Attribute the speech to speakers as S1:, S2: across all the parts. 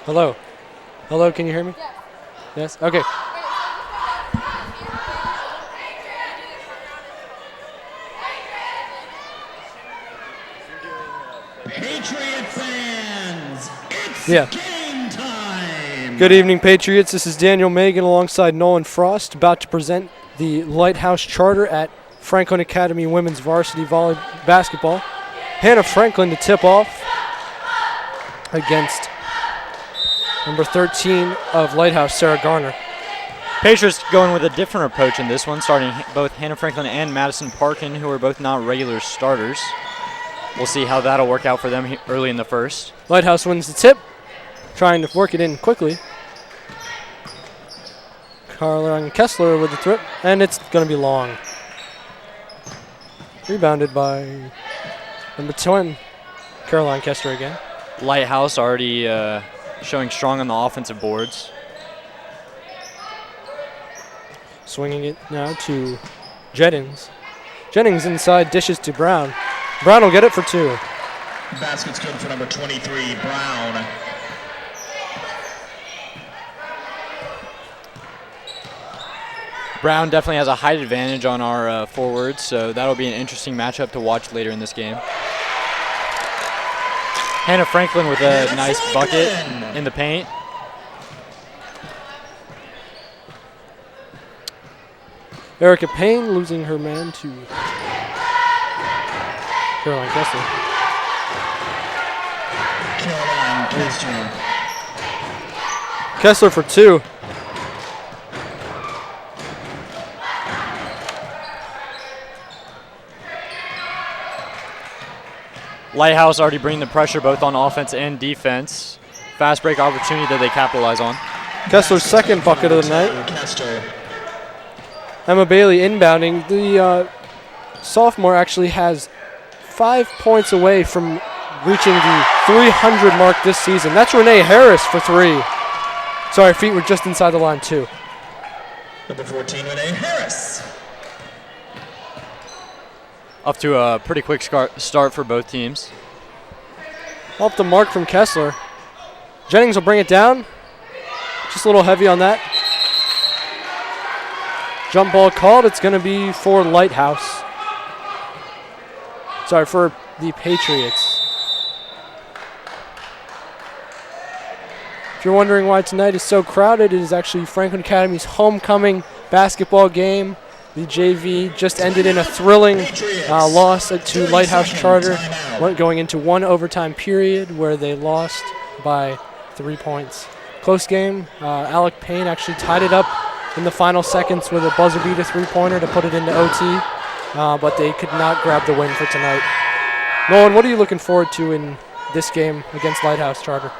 S1: Hello. Hello, can you hear me? Yes? Okay.
S2: Patriot fans, it's game time!
S1: Good evening, Patriots. This is Daniel Megan alongside Nolan Frost, about to present the Lighthouse Charter at Franklin Academy Women's Varsity Basketball. Hannah Franklin to tip off against number 13 of Lighthouse, Sarah Garner.
S3: Patriots going with a different approach in this one, starting both Hannah Franklin and Madison Parkin, who are both not regular starters. We'll see how that'll work out for them early in the first.
S1: Lighthouse wins the tip, trying to work it in quickly. Caroline Kessler with the tip, and it's going to be long. Rebounded by number 10, Caroline Kessler again.
S3: Lighthouse already showing strong on the offensive boards.
S1: Swinging it now to Jennings. Jennings inside, dishes to Brown. Brown will get it for two.
S2: Basket's good for number 23, Brown.
S3: Brown definitely has a height advantage on our forwards, so that'll be an interesting matchup to watch later in this game. Hannah Franklin with a nice bucket in the paint.
S1: Erica Payne losing her man to Caroline Kessler.
S2: Caroline Kessler.
S1: Kessler for two.
S3: Lighthouse already bringing the pressure both on offense and defense. Fast break opportunity that they capitalize on.
S1: Kessler's second bucket of the night.
S2: Kessler.
S1: Emma Bailey inbounding. The sophomore actually has 5 points away from reaching the 300 mark this season. That's Renee Harris for three. Sorry, feet were just inside the line too.
S2: Number 14, Renee Harris.
S3: Off to a pretty quick start for both teams.
S1: Off the mark from Kessler. Jennings will bring it down. Just a little heavy on that. Jump ball called. It's going to be for Lighthouse. Sorry, for the Patriots. If you're wondering why tonight is so crowded, it is actually Franklin Academy's homecoming basketball game. The JV just ended in a thrilling loss to Lighthouse Charter, going into one overtime period where they lost by 3 points. Close game. Alec Payne actually tied it up in the final seconds with a buzzer beater three-pointer to put it into OT, but they could not grab the win for tonight. Nolan, what are you looking forward to in this game against Lighthouse Charter?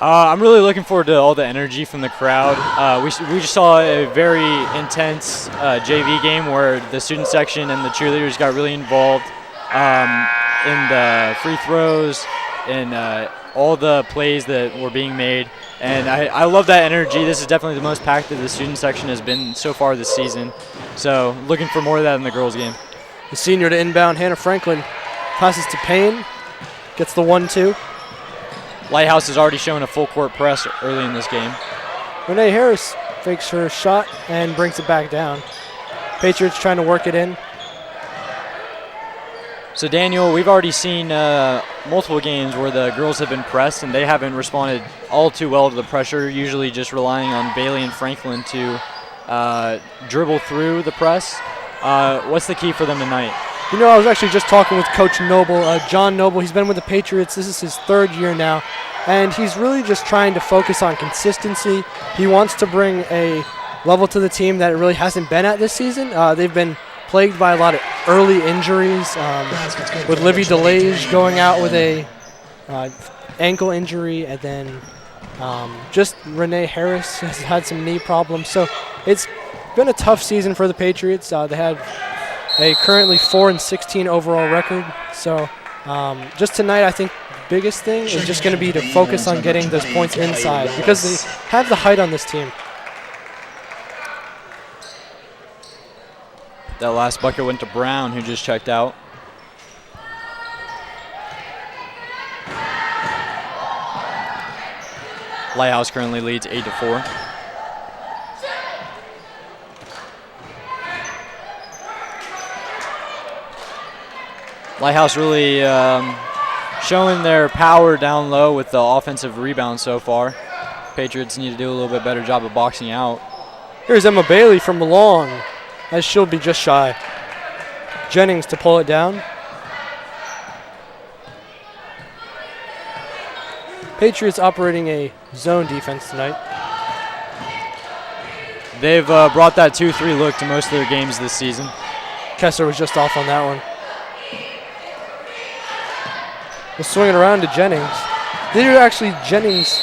S3: I'm really looking forward to all the energy from the crowd. We just saw a very intense JV game where the student section and the cheerleaders got really involved in the free throws and all the plays that were being made. And I love that energy. This is definitely the most packed that the student section has been so far this season. So looking for more of that in the girls' game.
S1: The senior to inbound, Hannah Franklin, passes to Payne, gets the 1-2.
S3: Lighthouse has already shown a full court press early in this game.
S1: Renee Harris fakes her shot and brings it back down. Patriots trying to work it in.
S3: So Daniel, we've already seen multiple games where the girls have been pressed and they haven't responded all too well to the pressure, usually just relying on Bailey and Franklin to dribble through the press. What's the key for them tonight?
S1: You know, I was actually just talking with Coach Noble, John Noble. He's been with the Patriots. This is his third year now, and he's really just trying to focus on consistency. He wants to bring a level to the team that it really hasn't been at this season. They've been plagued by a lot of early injuries, with Livy DeLage going out with a ankle injury, and then just Renee Harris has had some knee problems. So it's been a tough season for the Patriots. They had a currently 4-16 overall record. So just tonight, I think the biggest thing is just going to be to focus on getting those points inside because they have the height on this team.
S3: That last bucket went to Brown, who just checked out. Lighthouse currently leads 8-4. Lighthouse really showing their power down low with the offensive rebound so far. Patriots need to do a little bit better job of boxing out.
S1: Here's Emma Bailey from long, as she'll be just shy. Jennings to pull it down. Patriots operating a zone defense tonight.
S3: They've brought that 2-3 look to most of their games this season.
S1: Kessler was just off on that one. We'll swing it around to Jennings. These are actually Jennings.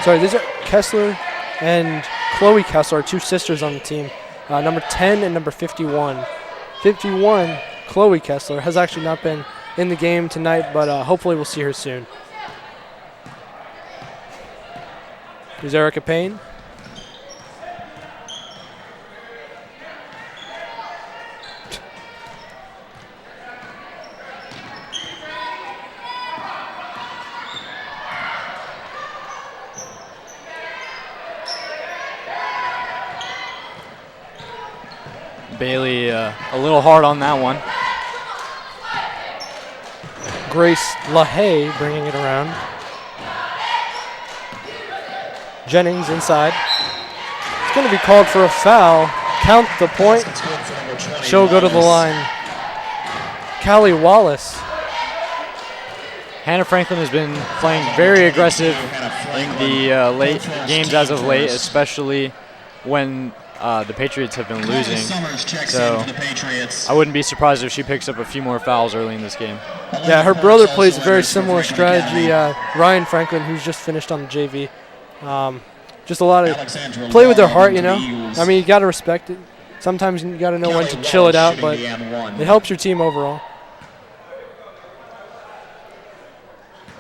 S1: These are Kessler and Chloe Kessler, two sisters on the team. Number 10 and number 51. 51, Chloe Kessler, has actually not been in the game tonight, but hopefully we'll see her soon. Here's Erica Payne.
S3: Bailey a little hard on that one.
S1: Grace LaHaye bringing it around. Jennings inside. It's going to be called for a foul. Count the point. She'll go to the line. Callie Wallace.
S3: Hannah Franklin has been playing very aggressive in the late games as of late, especially when the Patriots have been losing. So I wouldn't be surprised if she picks up a few more fouls early in this game.
S1: Yeah, her brother plays a very similar strategy. Ryan Franklin, who's just finished on the JV. Just a lot of play with their heart, you know. I mean, you got to respect it. Sometimes you got to know when to chill it out, but it helps your team overall.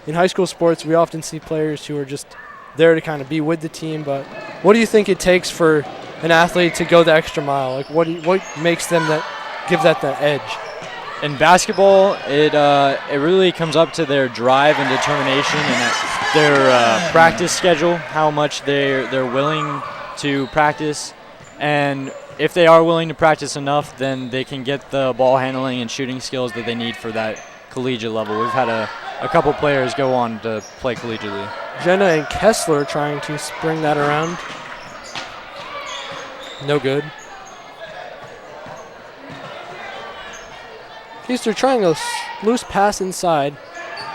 S1: In high school sports, we often see players who are just there to kind of be with the team, but what do you think it takes for an athlete to go the extra mile? Like, what makes them give that the edge?
S3: In basketball, it really comes up to their drive and determination and their practice schedule, how much they're willing to practice, and if they are willing to practice enough, then they can get the ball handling and shooting skills that they need for that collegiate level. We've had a couple players go on to play collegiately. Jenna
S1: and Kessler trying to spring that around. No good. Keister trying a loose pass inside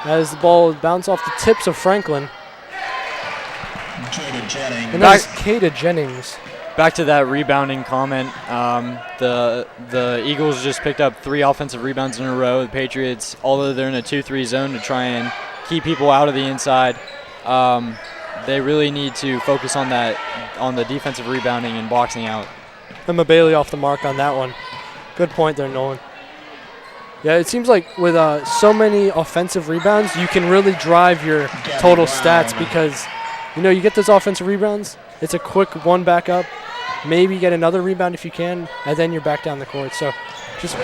S1: as the ball bounces off the tips of Franklin. And that's Kata Jennings.
S3: Back to that rebounding comment, the Eagles just picked up 3 offensive rebounds in a row. The Patriots, although they're in a 2-3 zone to try and keep people out of the inside, they really need to focus on that, on the defensive rebounding and boxing out.
S1: Emma Bailey off the mark on that one. Good point there, Nolan. Yeah, it seems like with so many offensive rebounds, you can really drive your total stats because, you know, you get those offensive rebounds, it's a quick one back up, maybe get another rebound if you can, and then you're back down the court. So just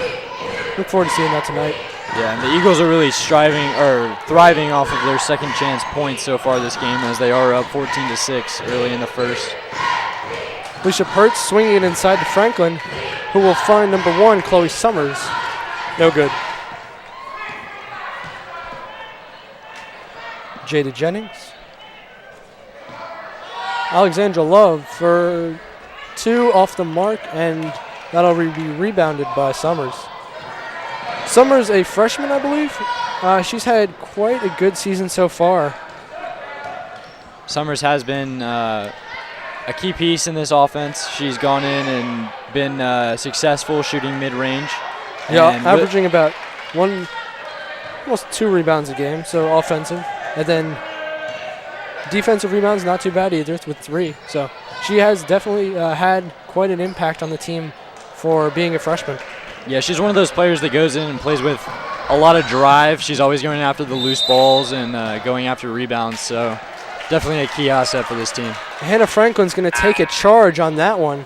S1: look forward to seeing that tonight.
S3: Yeah, and the Eagles are really thriving off of their second chance points so far this game as they are up 14-6 early in the first.
S1: Alicia Pertz swinging it inside to Franklin, who will find number 1, Chloe Summers. No good. Jada Jennings. Alexandra Love for 2 off the mark, and that'll be rebounded by Summers. Summers, a freshman, I believe. She's had quite a good season so far.
S3: Summers has been a key piece in this offense. She's gone in and been successful shooting mid-range.
S1: Yeah, averaging about almost 2 rebounds a game, so offensive. And then defensive rebounds, not too bad either, with 3. So she has definitely had quite an impact on the team for being a freshman.
S3: Yeah, she's one of those players that goes in and plays with a lot of drive. She's always going after the loose balls and going after rebounds, so definitely a key asset for this team.
S1: Hannah Franklin's going to take a charge on that one,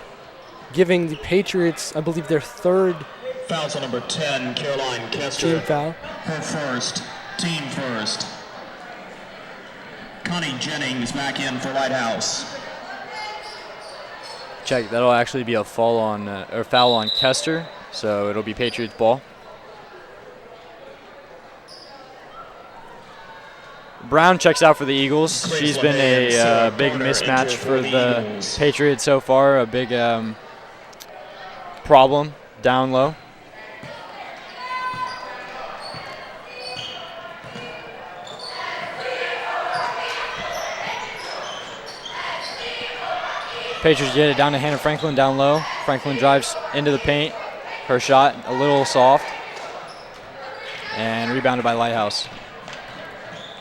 S1: giving the Patriots, I believe, their 3rd
S2: foul to number 10, Caroline Kessler.
S1: Team foul.
S2: Her first, team first. Connie Jennings back in for Lighthouse.
S3: Check. That'll actually be a foul on Kester, so it'll be Patriots ball. Brown checks out for the Eagles. She's been a big mismatch for the Patriots so far, a big problem down low. Patriots get it down to Hannah Franklin down low. Franklin drives into the paint. Her shot a little soft. And rebounded by Lighthouse.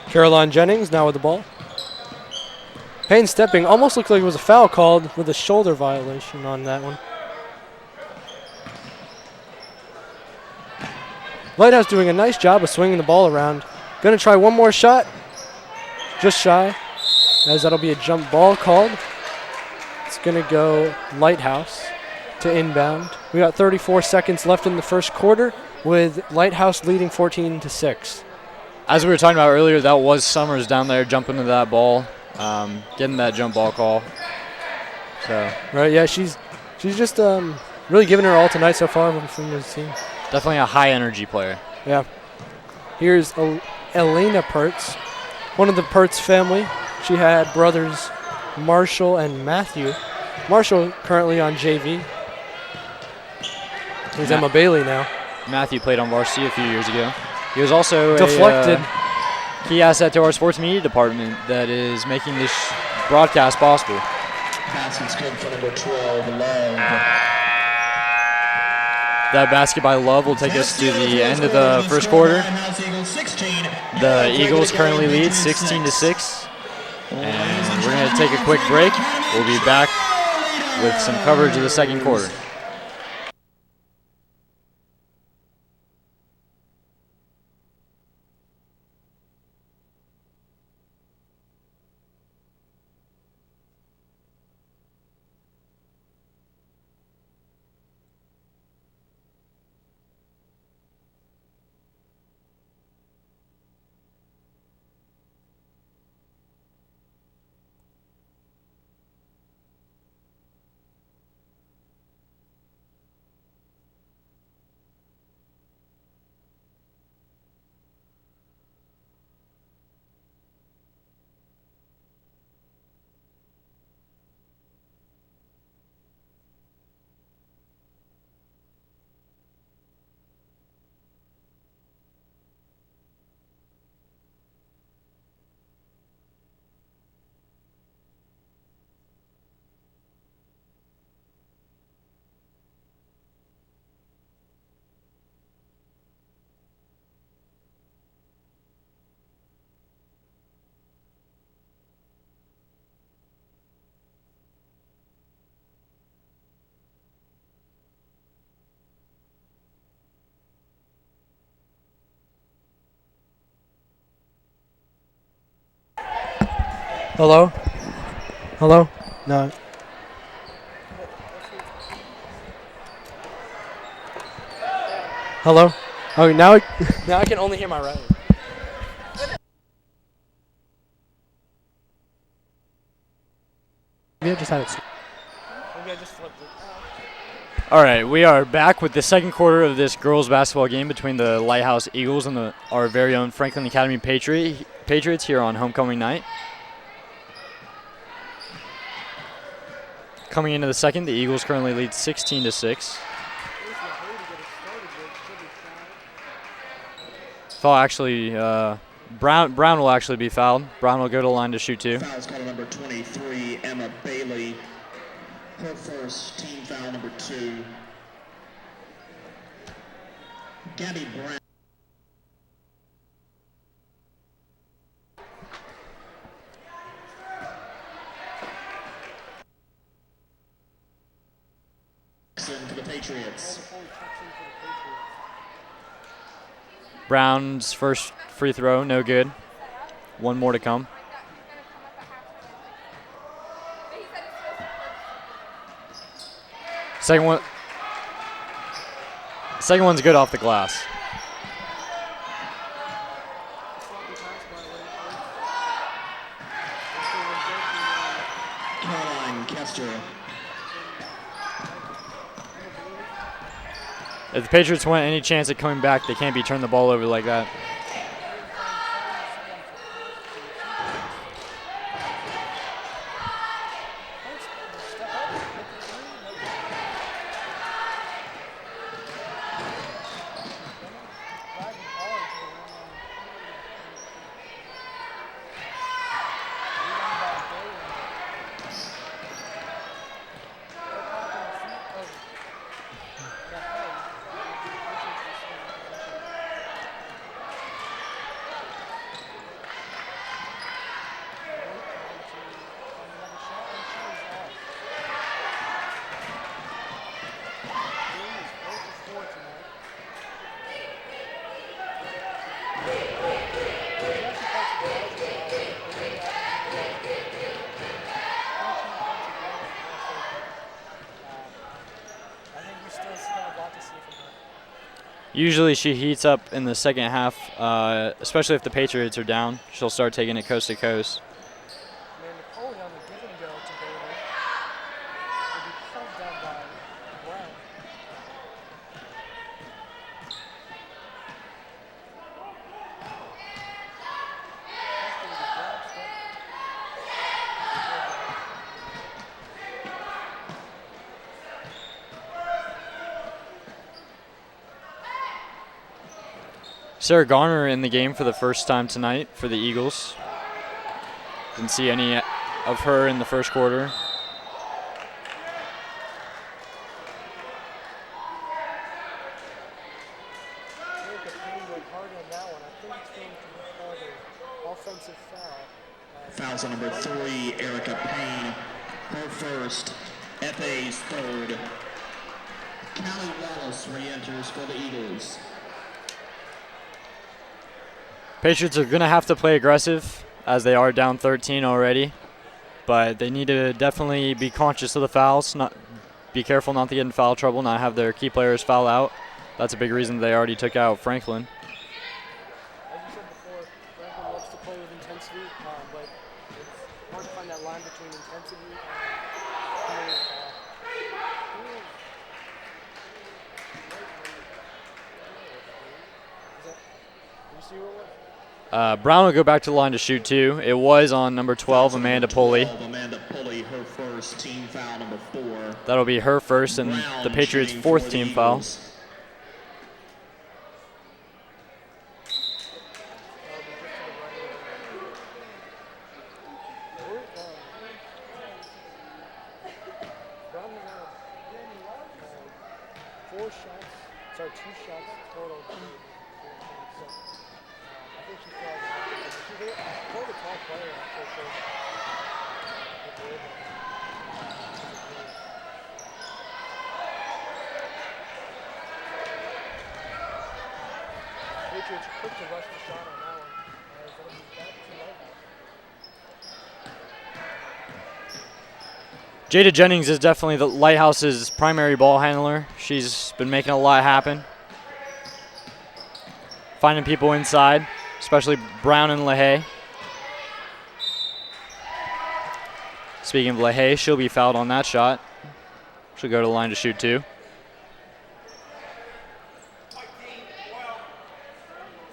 S1: Caroline Jennings now with the ball. Payne stepping, almost looked like it was a foul called with a shoulder violation on that one. Lighthouse doing a nice job of swinging the ball around. Gonna try one more shot. Just shy, as that'll be a jump ball called. It's going to go Lighthouse to inbound. We got 34 seconds left in the first quarter with Lighthouse leading 14-6.
S3: As we were talking about earlier, that was Summers down there jumping to that ball, getting that jump ball call. So
S1: right, yeah, she's just really giving her all tonight so far from the team.
S3: Definitely a high energy player.
S1: Yeah. Here's Elena Pertz, one of the Pertz family. She had brothers Marshall and Matthew. Marshall currently on JV. Here's Emma Bailey now.
S3: Matthew played on varsity a few years ago. He was also
S1: deflected.
S3: A key asset to our sports media department that is making this broadcast possible.
S2: Basket's good for number 12, Love.
S3: That basket by Love will take us to the end of the first quarter. The Eagles currently lead 16-6. And we're going to take a quick break. We'll be back with some coverage of the second quarter.
S1: Hello? Hello? No. Hello? Oh, now I can only hear my right. Maybe I just had it. Maybe I just flipped it.
S3: All right, we are back with the second quarter of this girls basketball game between the Lighthouse Eagles and our very own Franklin Academy Patriots here on homecoming night. Coming into the second, the Eagles currently lead 16-6. Foul actually, Brown will actually be fouled. Brown will go to the line to shoot two.
S2: Foul's called number 23, Emma Bailey. Her first, team foul number 2. Gabby Brown. For the Patriots.
S3: Brown's first free throw, no good. One more to come. Second one's good off the glass.
S2: Castro.
S3: If the Patriots want any chance at coming back, they can't be turning the ball over like that. Usually she heats up in the second half, especially if the Patriots are down. She'll start taking it coast to coast. Sarah Garner in the game for the first time tonight for the Eagles. Didn't see any of her in the first quarter.
S2: Fouls on number 3, Erica Payne. Her first, FA's third. Callie Wallace re-enters for the Eagles.
S3: Patriots are going to have to play aggressive as they are down 13 already, but they need to definitely be conscious of the fouls, not be careful not to get in foul trouble, not have their key players foul out. That's a big reason they already took out Franklin.
S1: As you said before, Franklin loves to play with intensity, but it's hard to find that line between intensity and
S3: Brown will go back to the line to shoot two. It was on number 12, Amanda Pulley.
S2: Amanda Pulley, her first, team foul number 4.
S3: That'll be her first and the Patriots' fourth team foul. Jada Jennings is definitely the Lighthouse's primary ball handler. She's been making a lot happen. Finding people inside, especially Brown and LaHaye. Speaking of LaHaye, she'll be fouled on that shot. She'll go to the line to shoot two.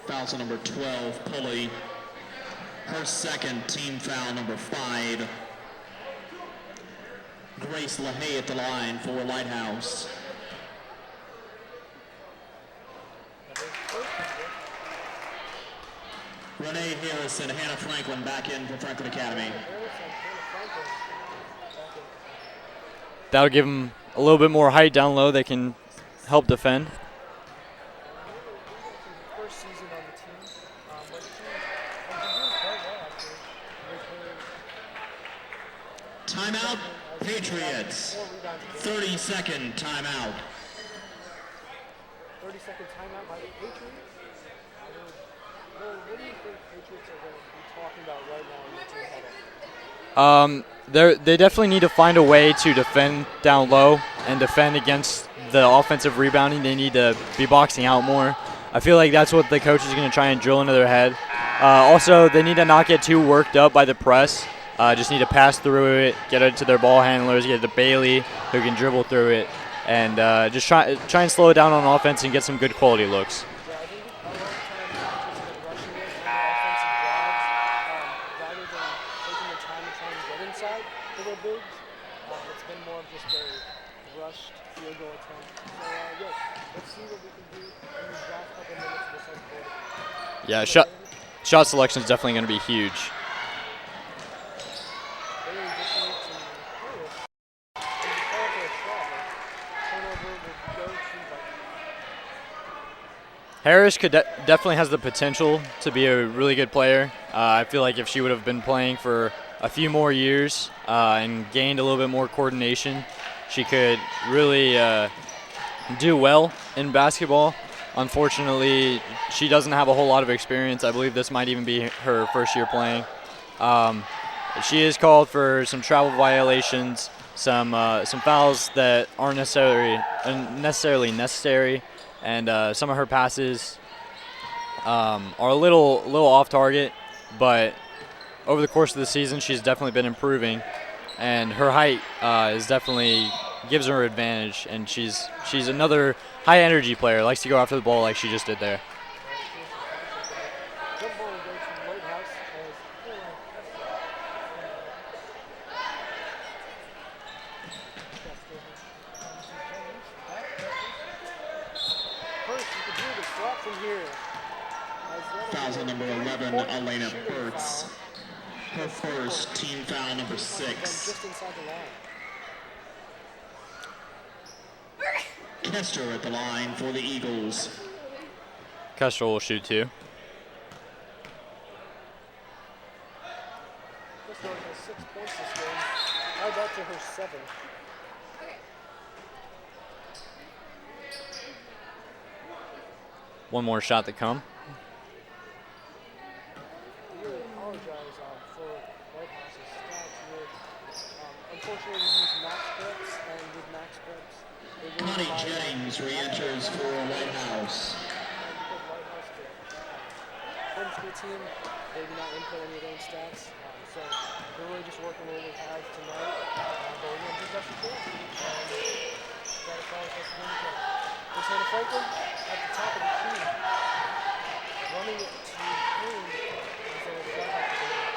S2: Fouls on number 12, Pulley. Her second, team foul number 5. Grace LaHaye at the line for Lighthouse. Renee Harris and Hannah Franklin back in for Franklin Academy.
S3: That'll give them a little bit more height down low. They can help defend.
S2: Timeout, Patriots. 30-second timeout.
S1: 30-second timeout by the Patriots? What do you think Patriots are going to be talking about right now in the team huddle?
S3: They definitely need to find a way to defend down low and defend against the offensive rebounding. They need to be boxing out more. I feel like that's what the coach is going to try and drill into their head. Also, they need to not get too worked up by the press. just need to pass through it, get it to their ball handlers, get it to Bailey, who can dribble through it, and just try and slow it down on offense and get some good quality looks.
S1: Yeah, I think a lot of times rushing it on the offensive drives, rather than taking the time to try and get inside to their bigs, it's been more of just a rushed field goal attempt. So, yeah, let's see what we can do in these last couple minutes of the second quarter.
S3: Yeah, shot selection is definitely going to be huge.
S1: Bailey just needs to clear it. And you call for a shot, but turnover will go to
S3: Harris definitely has the potential to be a really good player. I feel like if she would have been playing for a few more years and gained a little bit more coordination, she could really do well in basketball. Unfortunately, she doesn't have a whole lot of experience. I believe this might even be her first year playing. She is called for some travel violations, some fouls that aren't necessarily necessary, and some of her passes are a little off target. But over the course of the season, she's definitely been improving, and her height is definitely gives her an advantage. And she's another high energy player. Likes to go after the ball like she just did there.
S1: jump ball will go to Lighthouse as First, you can do the swap from here.
S2: Fouls on number 11, Elena Pertz. Her first, team foul number 6.
S1: Just inside the line.
S2: Kester at the line for the Eagles.
S3: Kestrel will shoot too.
S1: This one has 6 points this game. How about to her 7?
S3: One more shot to come.
S1: I really apologize for Lighthouse's stats here. Unfortunately, we use max preps, and with max preps, they really
S2: Connie
S1: rely on
S2: Jennings re-enters for Lighthouse.
S1: because Lighthouse, the homeschool team, they do not input any of their own stats. So we're really just working really hard tonight. But we're going to do best we can. Got to follow us when we can. There's Hannah Franklin at the top of the key, running it to Green as they would drive out the game.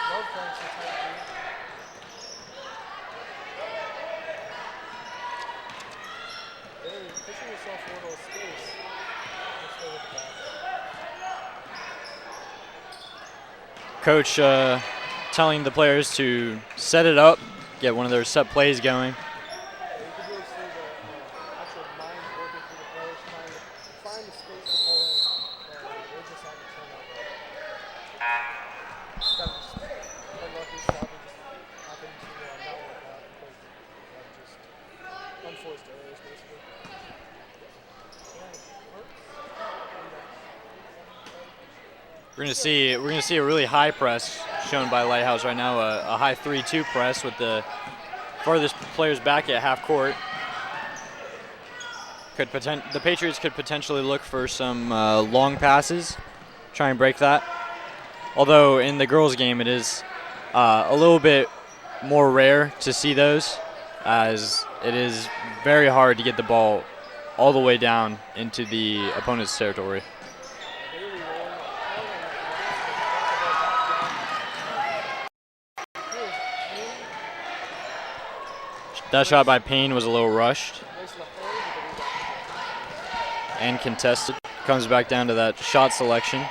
S1: Love Frank's the tight end. Bailey pushing herself a little space. Let's go with the back.
S3: Coach telling the players to set it up, get one of their set plays going.
S1: You could really see the actual mind working through the players, trying to find the space to pull in. They just had to turn out right. That was unlucky. Salvi just happened to not work out because of just unforced errors, basically.
S3: We're gonna see a really high press shown by Lighthouse right now, a high 3-2 press with the farthest players back at half court. The Patriots could potentially look for some long passes, try and break that. Although in the girls' game it is a little bit more rare to see those, as it is very hard to get the ball all the way down into the opponent's territory. That shot by Payne was a little rushed and contested. Comes back down to that shot selection.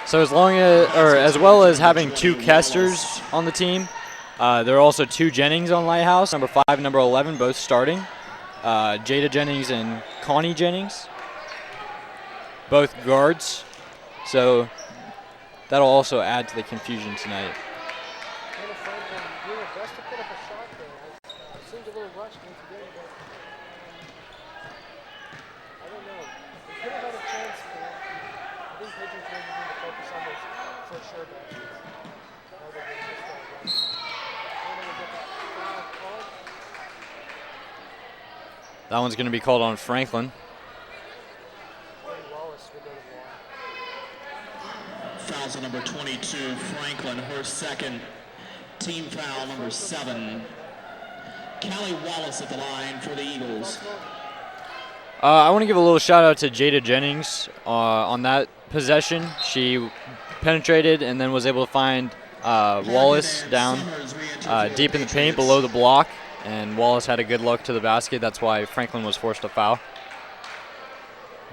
S3: So as well as having 2 Kesters on the team, there are also 2 Jennings on Lighthouse, number 5 and number 11, both starting. Jada Jennings and Connie Jennings, both guards. So that'll also add to the confusion tonight.
S1: Hannah Franklin doing her best to put up a shot there. Seems a little rushed once again, but I don't know. They could have had a chance. I think Patriots maybe need to focus on those for sure matches. Rather than just that run. Hannah will get the foul called.
S3: That one's going to be called on Franklin.
S1: Wallace will go to the line.
S2: Fouls on number 22, Franklin, her second. Team foul number 7. Callie Wallace at the line for the Eagles.
S3: I want to give a little shout out to Jada Jennings on that possession. She penetrated and then was able to find Wallace down deep in the paint below the block, and Wallace had a good look to the basket. That's why Franklin was forced to foul.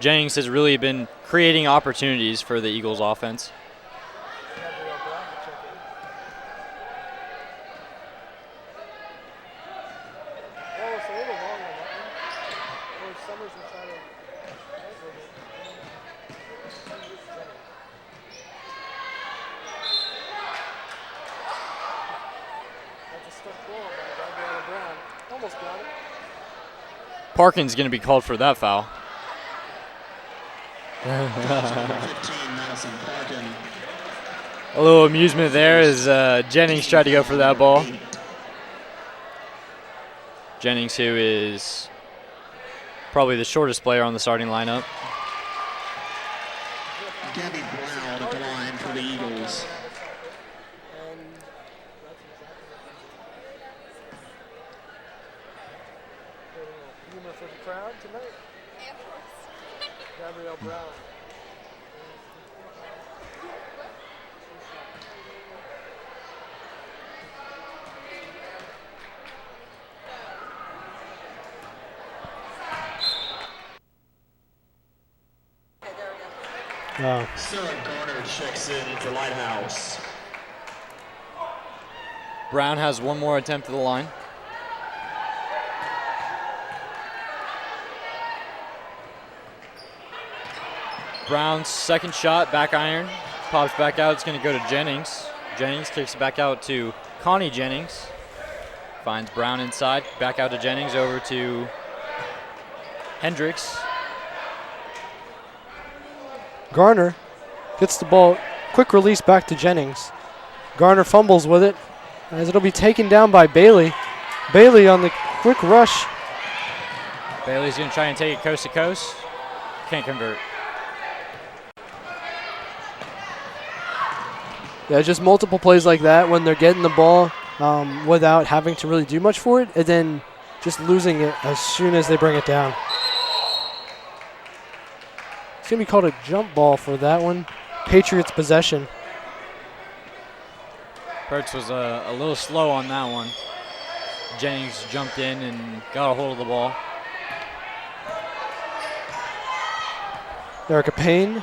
S3: Jennings has really been creating opportunities for the Eagles offense.
S1: Wallace a little long on that one. Or Summers will try to fight with it. That's a stuck ball by Gabriella Brown. Almost got it.
S3: Parkin's going to be called for that foul.
S2: Number 15, Madison Parkin.
S3: A little amusement there as Jennings tried to go for that ball. Jennings, who is probably the shortest player on the starting lineup.
S2: Gabby Brown at the line for the Eagles.
S1: And that's exactly what humor for the crowd tonight. Gabrielle Brown. Oh.
S2: Sarah Garner checks in for Lighthouse.
S3: Brown has one more attempt at the line. Brown's second shot, back iron, pops back out. It's going to go to Jennings. Jennings kicks it back out to Connie Jennings. Finds Brown inside, back out to Jennings, over to Hendricks.
S1: Garner gets the ball, quick release back to Jennings. Garner fumbles with it as it'll be taken down by Bailey. Bailey on the quick rush.
S3: Bailey's going to try and take it coast to coast. Can't convert.
S1: Yeah, just multiple plays like that when they're getting the ball without having to really do much for it, and then just losing it as soon as they bring it down. It's going to be called a jump ball for that one. Patriots possession.
S3: Hertz was a little slow on that one. Jennings jumped in and got a hold of the ball.
S1: Erica Payne.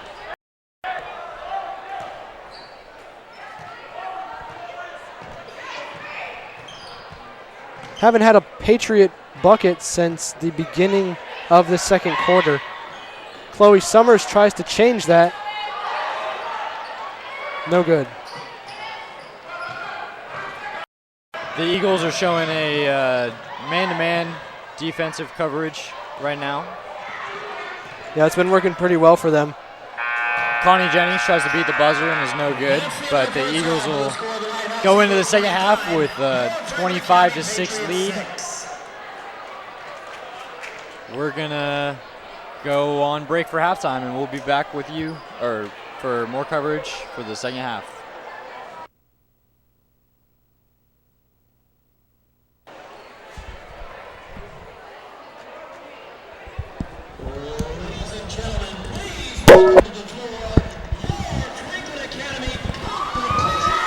S1: Haven't had a Patriot bucket since the beginning of the second quarter. Chloe Summers tries to change that. No good.
S3: The Eagles are showing a man-to-man defensive coverage right now.
S1: Yeah, it's been working pretty well for them.
S3: Connie Jennings tries to beat the buzzer and is no good, but the Eagles will go into the second half with a 25-6 lead. We're gonna go on break for halftime, and we'll be back with you for more coverage for the second half.
S2: Ladies and gentlemen, please welcome to the floor your Franklin Academy competition.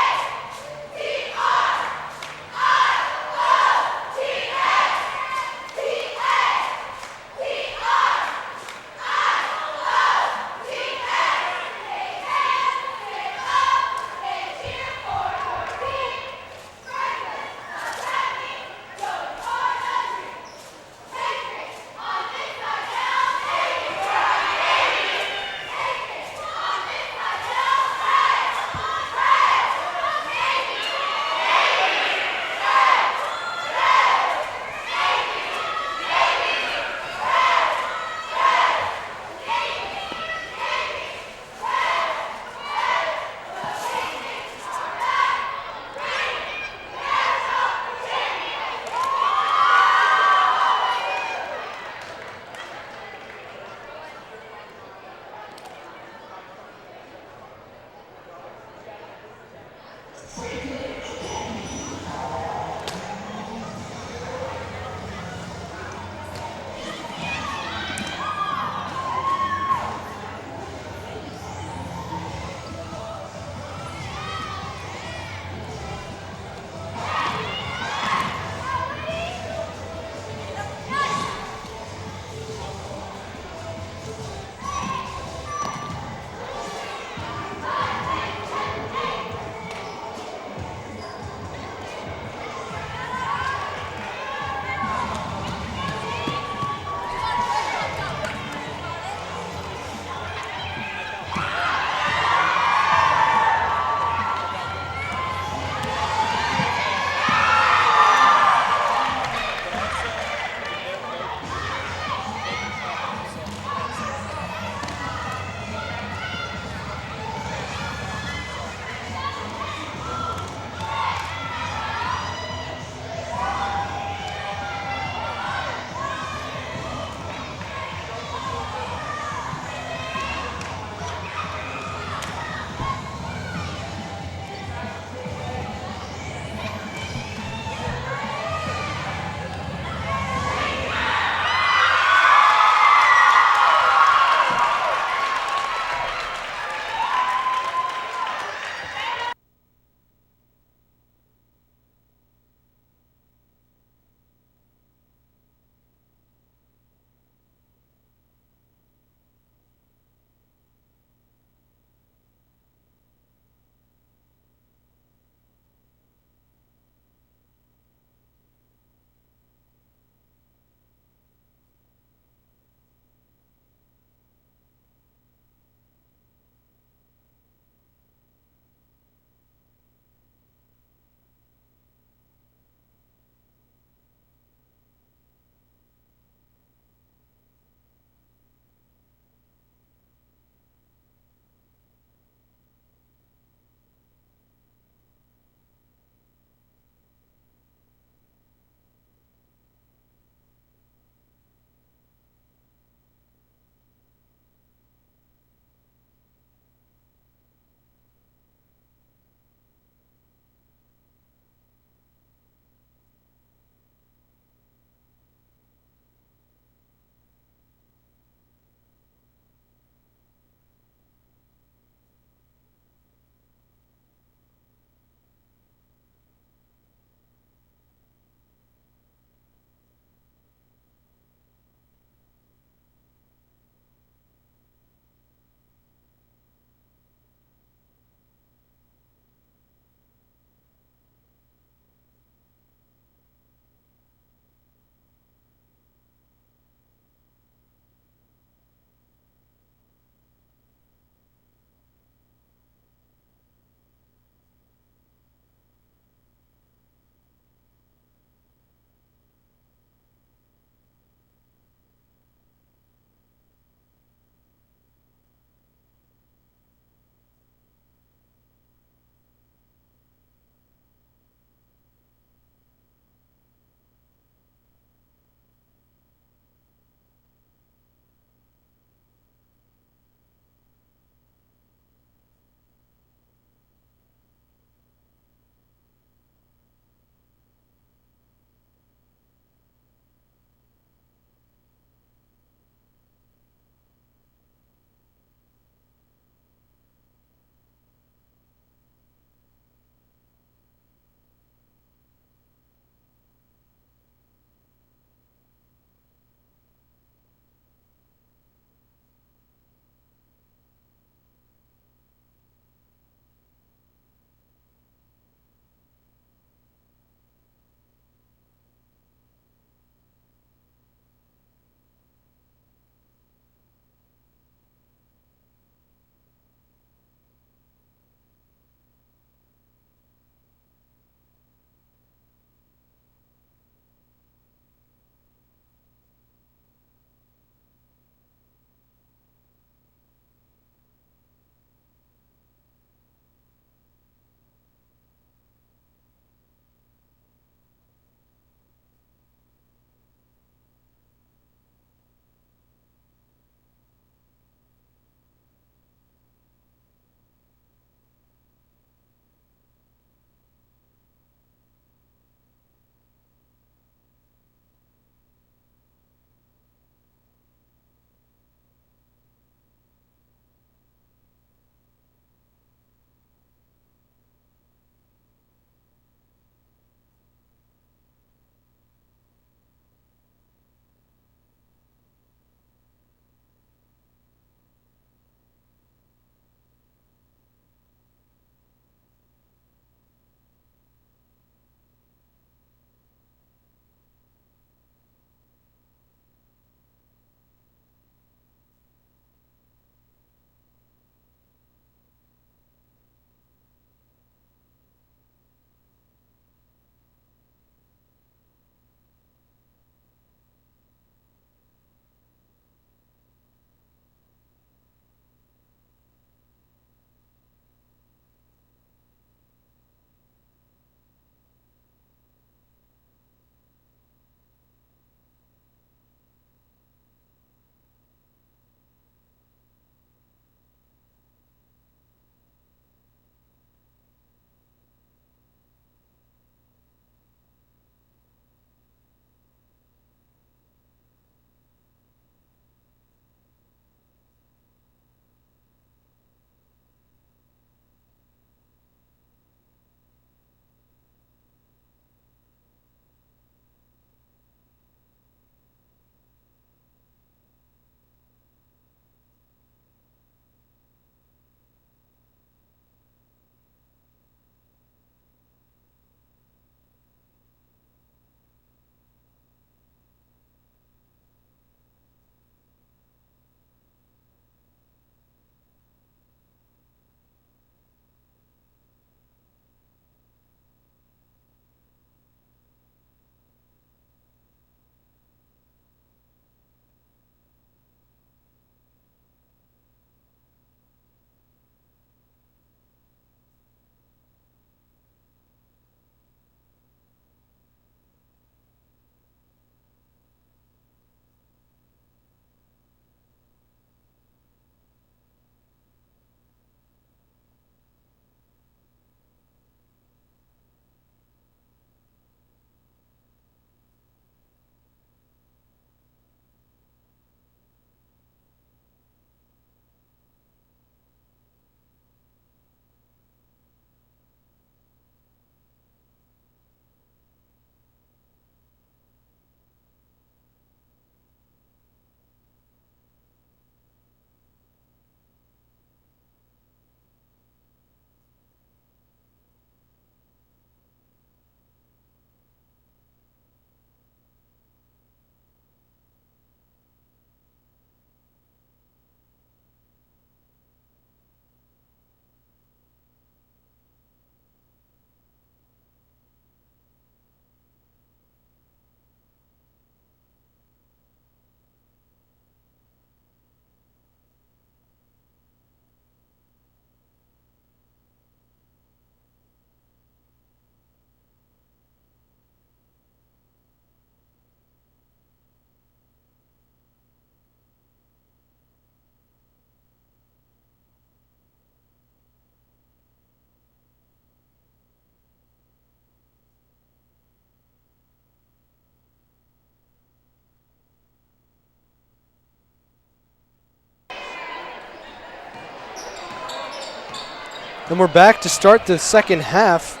S1: And we're back to start the second half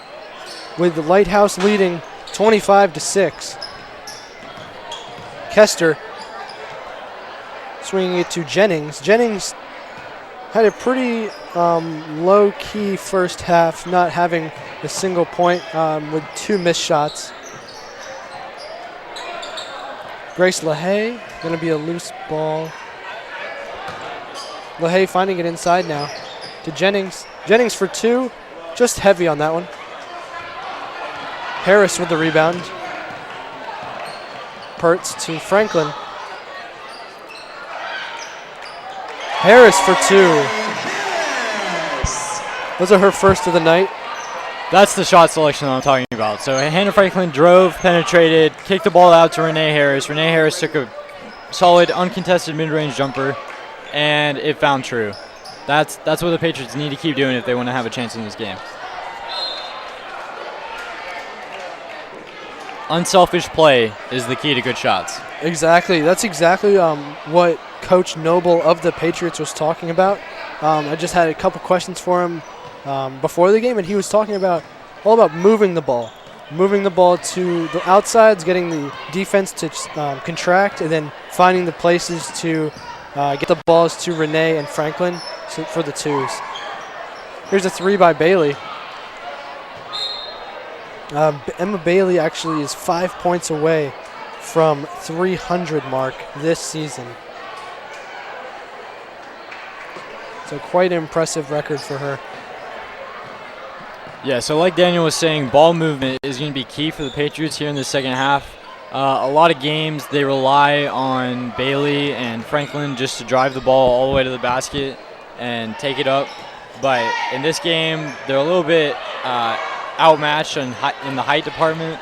S1: with the Lighthouse leading 25-6. Kester swinging it to Jennings. Jennings had a pretty low-key first half, not having a single point with 2 missed shots. Grace LaHaye, going to be a loose ball. LaHaye finding it inside now to Jennings. Jennings for 2, just heavy on that one. Harris with the rebound. Pertz to Franklin. Harris for 2. Those are her first of the night.
S3: That's the shot selection that I'm talking about. So Hannah Franklin drove, penetrated, kicked the ball out to Renee Harris. Renee Harris took a solid, uncontested mid-range jumper, and it found true. That's what the Patriots need to keep doing if they want to have a chance in this game. Unselfish play is the key to good shots.
S1: Exactly. That's exactly what Coach Noble of the Patriots was talking about. I just had a couple questions for him before the game, and he was talking all about moving the ball to the outsides, getting the defense to contract, and then finding the places to get the balls to Renee and Franklin for the 2s. Here's a 3 by Bailey. Emma Bailey actually is 5 points away from 300 mark this season. So quite an impressive record for her.
S3: Yeah, so like Daniel was saying, ball movement is going to be key for the Patriots here in the second half. A lot of games, they rely on Bailey and Franklin just to drive the ball all the way to the basket and take it up. But in this game, they're a little bit outmatched in the height department.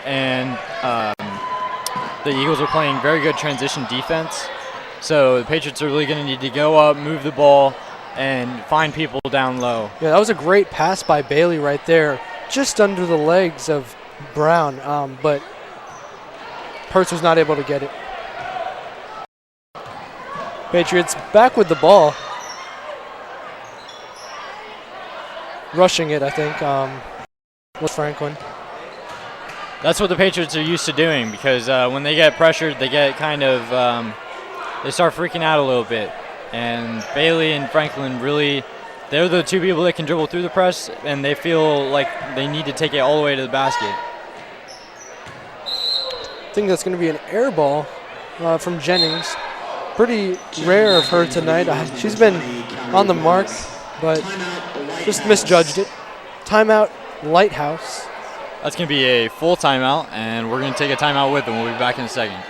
S3: And the Eagles are playing very good transition defense. So the Patriots are really going to need to go up, move the ball, and find people down low.
S1: Yeah, that was a great pass by Bailey right there, just under the legs of Brown, but Pertz was not able to get it. Patriots back with the ball. Rushing it, I think, was Franklin.
S3: That's what the Patriots are used to doing because when they get pressured, they get kind of they start freaking out a little bit. And Bailey and Franklin really, they're the 2 people that can dribble through the press, and they feel like they need to take it all the way to the basket.
S1: I think that's going to be an air ball from Jennings. Pretty rare of her tonight. She's been on the mark, but just misjudged it. Timeout, Lighthouse.
S3: That's going to be a full timeout, and we're going to take a timeout with them. We'll be back in a second.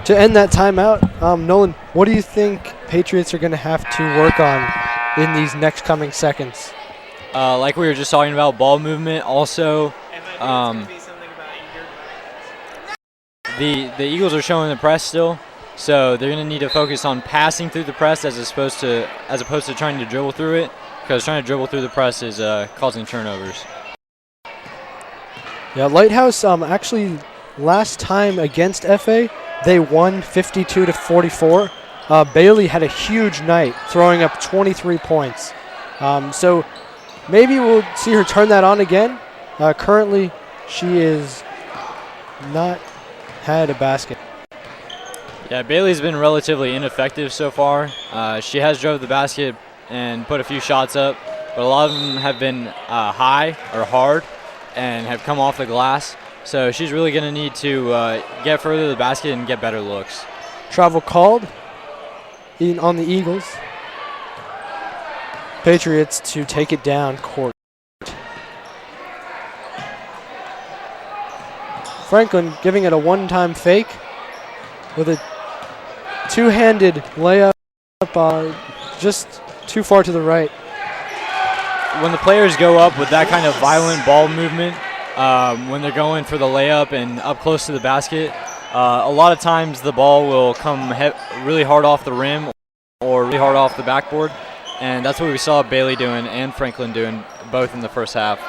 S1: To end that timeout, Nolan, what do you think Patriots are going to have to work on in these next coming seconds?
S3: Like we were just talking about, ball movement. Also, the Eagles are showing the press still, so they're going to need to focus on passing through the press as opposed to trying to dribble through it, because trying to dribble through the press is causing turnovers.
S1: Yeah, Lighthouse actually last time against FA, they won 52-44. Bailey had a huge night, throwing up 23 points. So maybe we'll see her turn that on again. Currently, she is not had a basket.
S3: Yeah, Bailey's been relatively ineffective so far. She has drove the basket and put a few shots up, but a lot of them have been high or hard and have come off the glass. So she's really going to need to get further to the basket and get better looks.
S1: Travel called on the Eagles. Patriots to take it down court. Franklin giving it a one-time fake with a two-handed layup just too far to the right.
S3: When the players go up with that kind of violent ball movement, when they're going for the layup and up close to the basket, a lot of times the ball will come really hard off the rim or really hard off the backboard, and that's what we saw Bailey doing and Franklin doing both in the first half.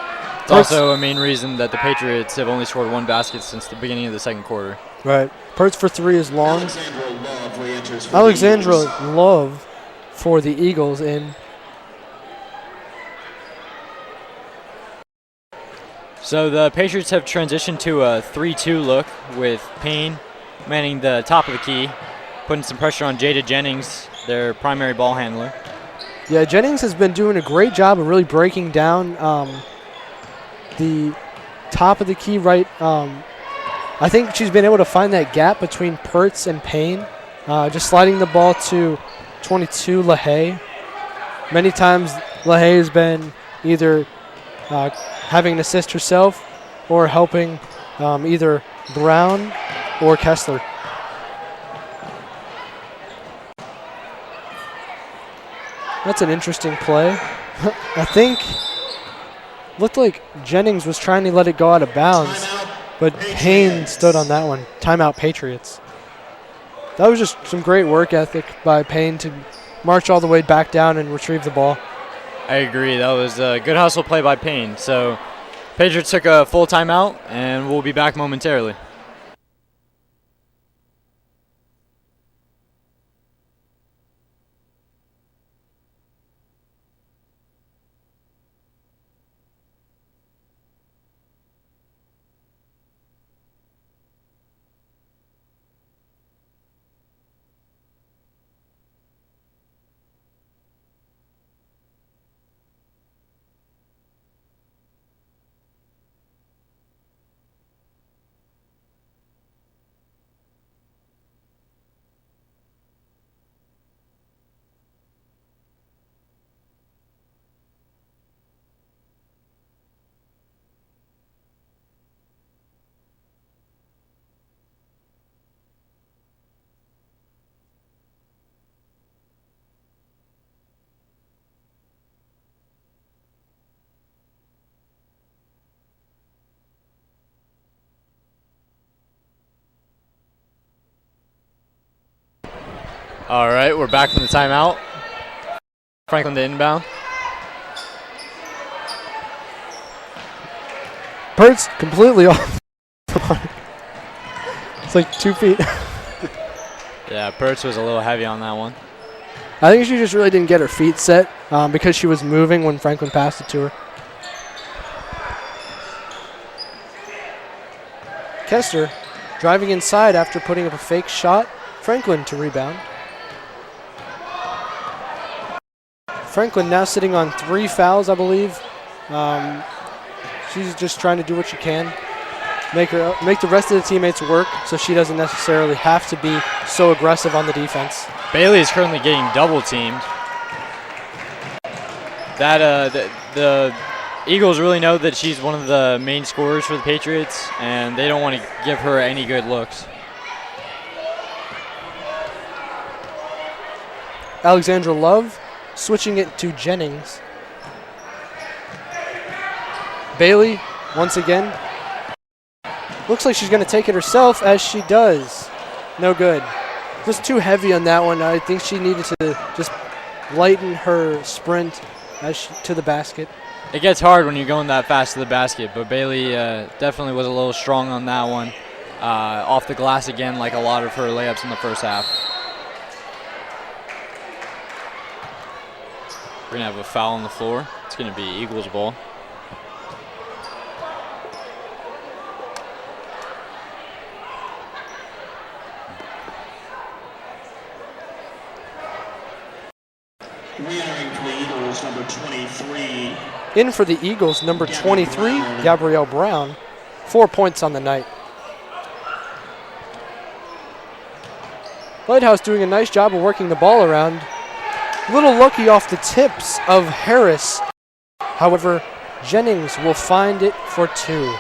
S3: It's also a main reason that the Patriots have only scored one basket since the beginning of the second quarter.
S1: Right. Pertz for three is long.
S2: Alexandra Love
S1: Alexandra Love for the Eagles in.
S3: So the Patriots have transitioned to a 3-2 look with Payne manning the top of the key, putting some pressure on Jada Jennings, their primary ball handler.
S1: Yeah, Jennings has been doing a great job of really breaking down the top of the key right. I think she's been able to find that gap between Pertz and Payne, just sliding the ball to 22 LaHaye. Many times LaHaye has been either having an assist herself or helping either Brown or Kessler. That's an interesting play. I think looked like Jennings was trying to let it go out of bounds, but Payne stood on that one. Timeout Patriots. That was just some great work ethic by Payne to march all the way back down and retrieve the ball.
S3: I agree. That was a good hustle play by Payne. So Patriots took a full timeout, and we'll be back momentarily. All right, we're back from the timeout. Franklin to inbound.
S1: Pertz completely off. It's like 2 feet.
S3: Yeah, Pertz was a little heavy on that one.
S1: I think she just really didn't get her feet set because she was moving when Franklin passed it to her. Kester driving inside after putting up a fake shot. Franklin to rebound. Franklin now sitting on 3 fouls, I believe. She's just trying to do what she can. Make the rest of the teammates work so she doesn't necessarily have to be so aggressive on the defense.
S3: Bailey is currently getting double teamed. The Eagles really know that she's one of the main scorers for the Patriots, and they don't want to give her any good looks.
S1: Alexandra Love switching it to Jennings. Bailey, once again, looks like she's going to take it herself, as she does. No good. Just too heavy on that one. I think she needed to just lighten her sprint to the basket.
S3: It gets hard when you're going that fast to the basket, but Bailey definitely was a little strong on that one. Off the glass again, like a lot of her layups in the first half. We're going to have a foul on the floor. It's going to be Eagles ball.
S2: Re-entering for the Eagles, number 23.
S1: In for the Eagles, number 23, Gabrielle Brown. 4 points on the night. Lighthouse doing a nice job of working the ball around. A little lucky off the tips of Harris. However, Jennings will find it for 2.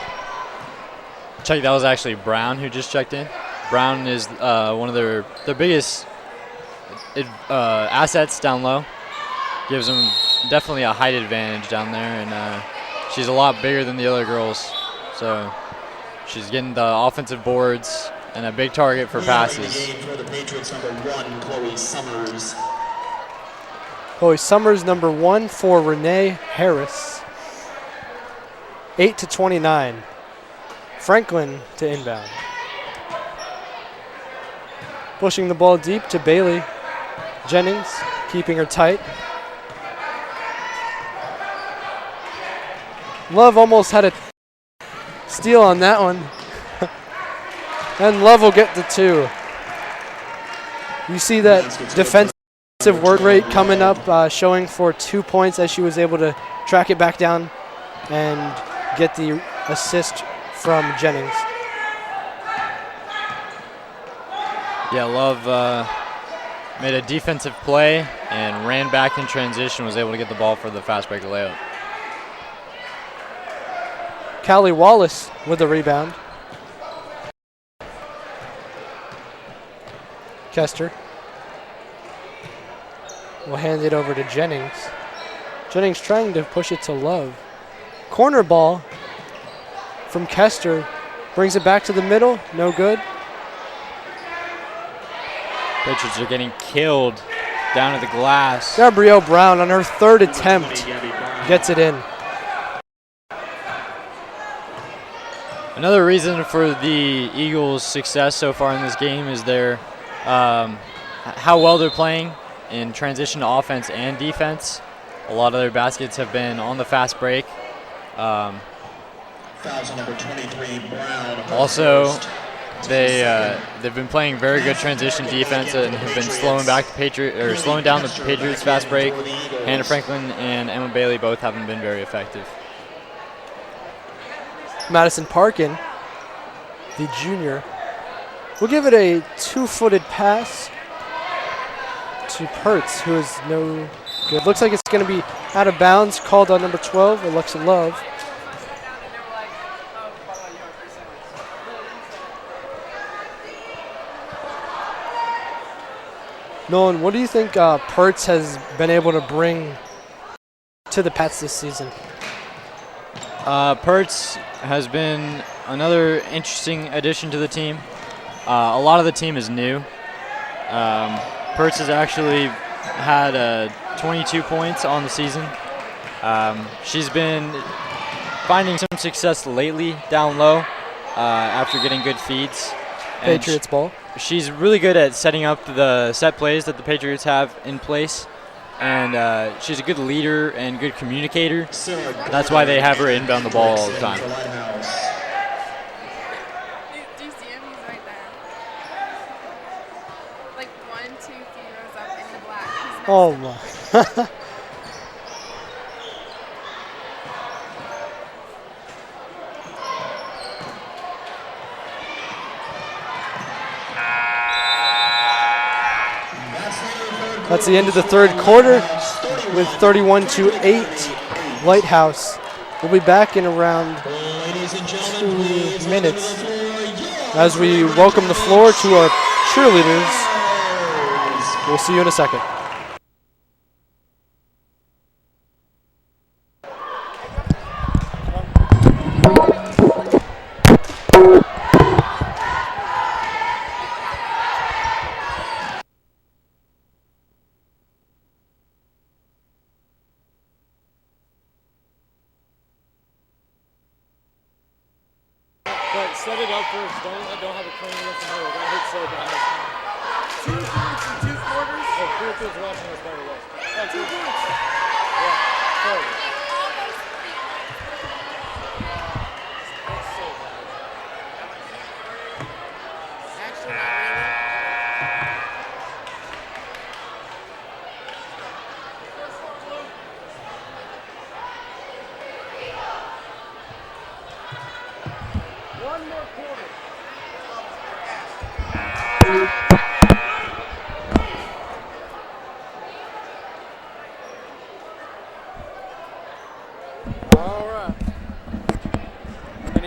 S3: Check, that was actually Brown who just checked in. Brown is one of their biggest assets down low. Gives them definitely a height advantage down there, and she's a lot bigger than the other girls. So she's getting the offensive boards and a big target for passes.
S2: For the Patriots, number 1, Chloe Summers.
S1: Chloe Summers, number 1 for Renee Harris. 8-29. Franklin to inbound. Pushing the ball deep to Bailey. Jennings keeping her tight. Love almost had a steal on that one. And Love will get the 2. You see that defensive work rate coming up, showing for 2 points as she was able to track it back down and get the assist from Jennings.
S3: Yeah, Love made a defensive play and ran back in transition, was able to get the ball for the fast break layup.
S1: Callie Wallace with the rebound. Kester will hand it over to Jennings. Jennings trying to push it to Love. Corner ball from Kester. Brings it back to the middle. No good.
S3: Patriots are getting killed down at the glass.
S1: Gabrielle Brown on her 3rd attempt gets it in.
S3: Another reason for the Eagles' success so far in this game is their how well they're playing in transition to offense and defense. A lot of their baskets have been on the fast break.
S2: Fouls on number 23, Brown.
S3: Also, they've been playing very good transition defense and have been slowing down the Patriots' fast break. Hannah Franklin and Emma Bailey both haven't been very effective.
S1: Madison Parkin, the junior, will give it a 2-footed pass to Pertz, who is no good. Looks like it's going to be out of bounds, called on number 12, Alexa Love. Nolan, what do you think Pertz has been able to bring to the Pats this season?
S3: Pertz has been another interesting addition to the team. A lot of the team is new. Pertz has actually had 22 points on the season. She's been finding some success lately down low after getting good feeds.
S1: Patriots ball.
S3: She's really good at setting up the set plays that the Patriots have in place. And she's a good leader and good communicator. That's why they have her inbound the ball all the time.
S4: Do you see him? He's right there. Like 1, 2, 3 rows up in the black. He's
S1: Oh my. That's the end of the 3rd quarter with 31-8 Lighthouse. We'll be back in around 2 minutes as we welcome the floor to our cheerleaders. We'll see you in a second.
S3: But set it up first. Don't have it clean enough to know. That hits so bad.
S4: 2 points in 2 quarters.
S3: Oh, Clearfield's watching us, by the way.
S4: 2 points.
S3: Yeah, totally.
S4: That's so bad. Actually, not really.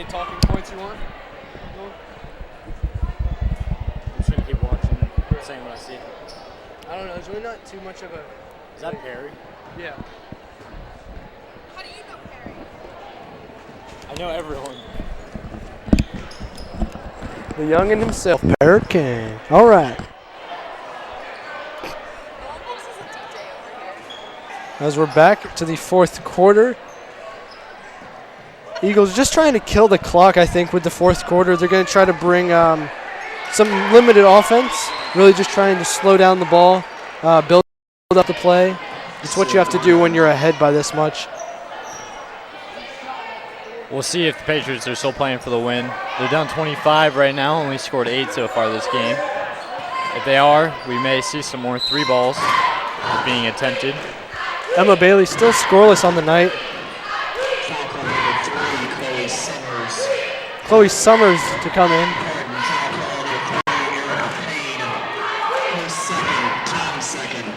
S1: Any talking points you want?
S3: I'm just gonna keep watching, saying what I see.
S1: I don't know. There's really not too much of a.
S3: Is that Perry?
S1: Yeah.
S4: How do you know Perry?
S3: I know everyone.
S1: The youngin' himself, Parrot King. All right.
S4: Almost is a DJ over here.
S1: As we're back to the fourth quarter. Eagles just trying to kill the clock, I think, with the fourth quarter. They're going to try to bring some limited offense, really just trying to slow down the ball, build up the play. It's what you have to do when you're ahead by this much.
S3: We'll see if the Patriots are still playing for the win. They're down 25 right now, only scored 8 so far this game. If they are, we may see some more 3 balls being attempted.
S1: Emma Bailey still scoreless on the night.
S2: Foul call number 3, Chloe Summers.
S1: Chloe Summers to come in.
S2: Pardon, foul call number 3, Erica Payne. Her second, team second.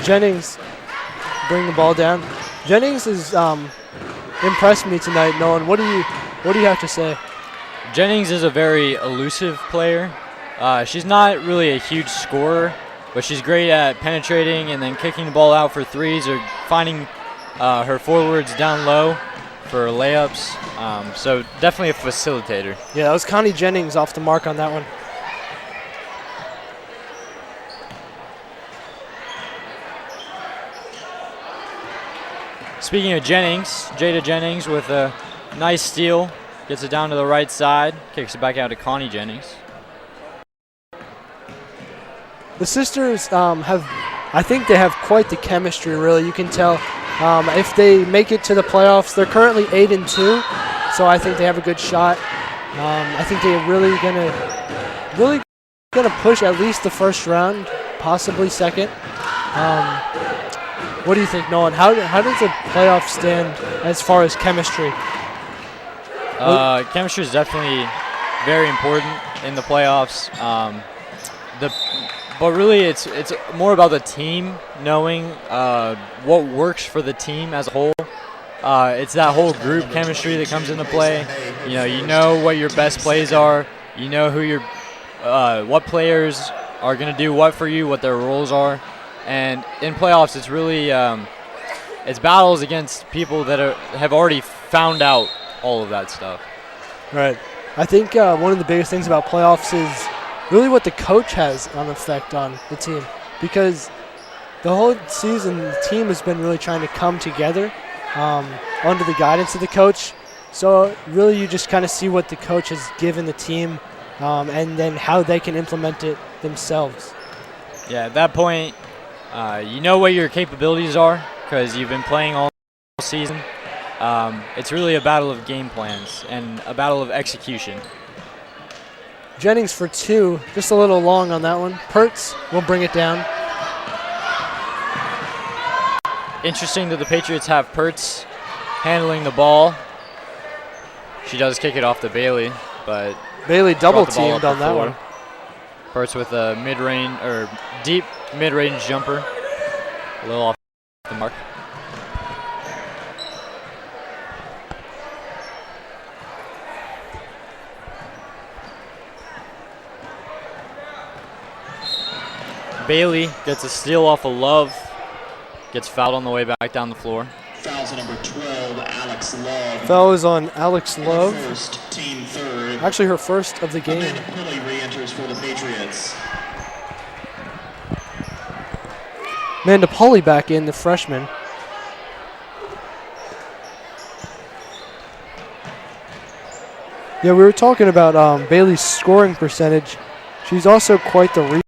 S1: Jennings bring the ball down. Jennings has impressed me tonight, Nolan. What do you have to say?
S3: Jennings is a very elusive player. She's not really a huge scorer, but she's great at penetrating and then kicking the ball out for threes or finding her forwards down low for layups. So definitely a facilitator.
S1: Yeah, that was Connie Jennings off the mark on that one.
S3: Speaking of Jennings, Jada Jennings with a nice steal. Gets it down to the right side, kicks it back out to Connie Jennings.
S1: The sisters I think they have quite the chemistry, really. You can tell if they make it to the playoffs. They're currently 8-2, so I think they have a good shot. I think they're really gonna push at least the first round, possibly second. What do you think, Nolan? How does the playoff stand as far as chemistry?
S3: Chemistry is definitely very important in the playoffs. But really, it's more about the team knowing what works for the team as a whole. It's that whole group chemistry that comes into play. You know what your best plays are. You know what players are going to do what for you, what their roles are. And in playoffs, it's really it's battles against people that have already found out all of that stuff.
S1: Right. I think one of the biggest things about playoffs is really what the coach has an effect on the team, because the whole season the team has been really trying to come together under the guidance of the coach. So really you just kind of see what the coach has given the team and then how they can implement it themselves.
S3: Yeah, at that point, you know what your capabilities are because you've been playing all season. It's really a battle of game plans and a battle of execution.
S1: Jennings for 2, just a little long on that one. Pertz will bring it down.
S3: Interesting that the Patriots have Pertz handling the ball. She does kick it off to Bailey, but
S1: Bailey double
S3: brought the ball
S1: teamed
S3: up
S1: on
S3: the
S1: that
S3: floor.
S1: one.
S3: Pertz with a mid-range or deep mid-range jumper, a little off the mark. Bailey gets a steal off of Love, gets fouled on the way back down the floor.
S2: Fouls on number 12, Alex Love.
S1: Foul is on Alex Love.
S2: First, team third.
S1: Actually her first of the game.
S2: Amanda Pulley re-enters for the Patriots.
S1: Amanda Pulley back in, the freshman. Yeah, we were talking about Bailey's scoring percentage. She's also quite the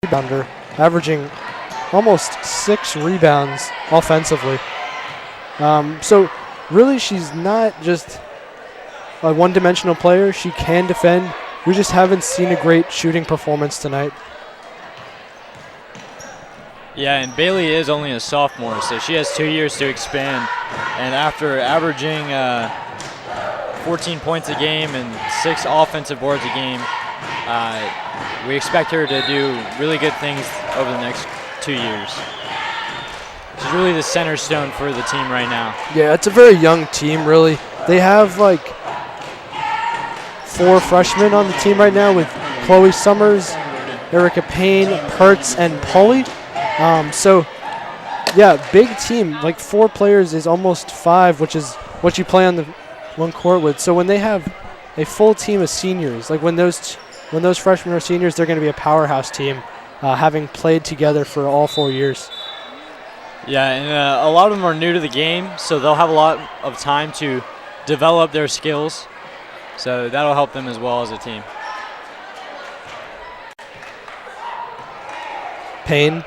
S1: rebounder, averaging almost 6 rebounds offensively. So really she's not just a one-dimensional player. She can defend. We just haven't seen a great shooting performance tonight.
S3: Yeah, and Bailey is only a sophomore, so she has 2 years to expand. And after averaging 14 points a game and 6 offensive boards a game, We expect her to do really good things over the next 2 years. She's really the center stone for the team right now.
S1: Yeah, it's a very young team, really. They have like 4 freshmen on the team right now with Chloe Summers, Erica Payne, Pertz, and Polly. So, yeah, big team. Like 4 players is almost 5, which is what you play on the one court with. So when they have a full team of seniors, like when those freshmen are seniors, they're going to be a powerhouse team, having played together for all 4 years.
S3: Yeah, and a lot of them are new to the game, so they'll have a lot of time to develop their skills. So that'll help them as well as a team.
S1: Payne.